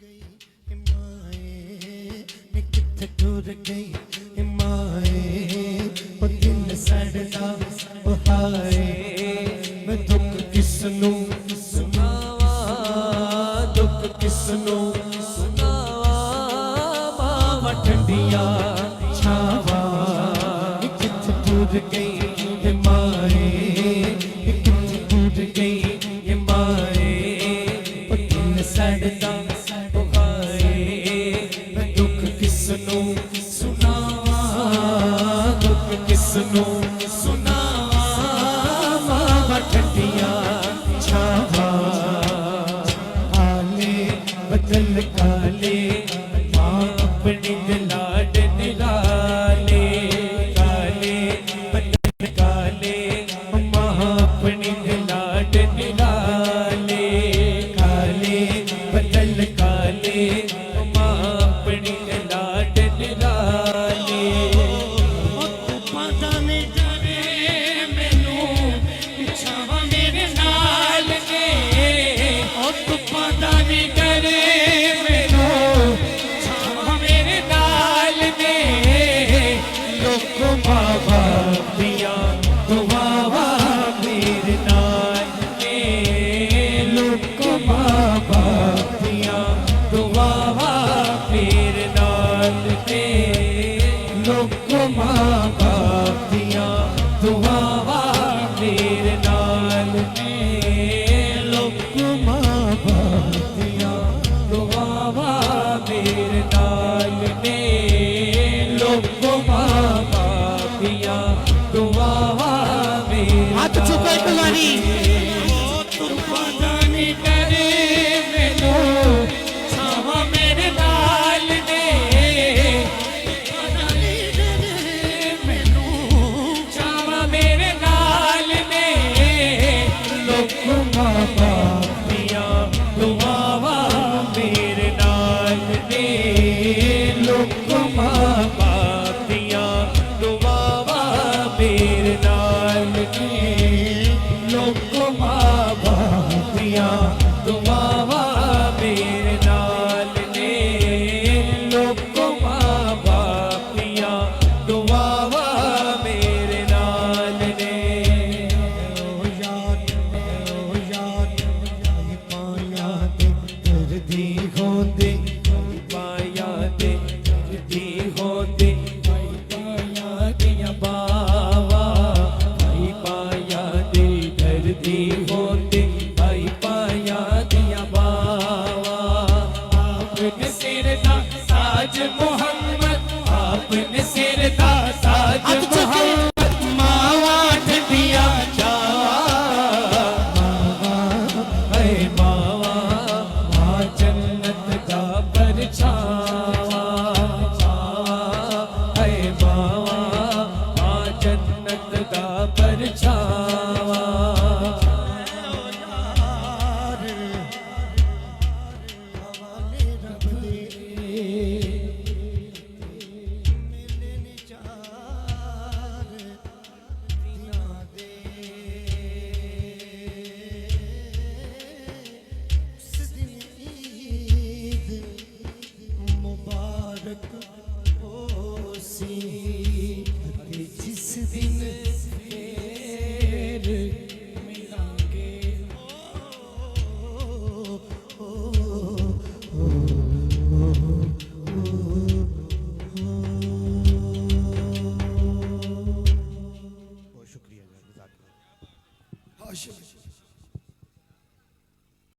गई माए मैं किथे टुर गई माए ओ दिल सड़दा ओ हाय मैं दुख किसनू सुनावा दुख किसनू सुनावा मावा ठंडिया छावा किथे टुर गई माए किथे टुर गई माए ओ दिल सड़दा किसनू सुनावा मावा ठंडिया छावा आले बदल काले मां अपनी लाड निराले काले बदल काले मां अपनी लाड निराले काले बदल काले मां अपनी लाड निराले शुक्रिया।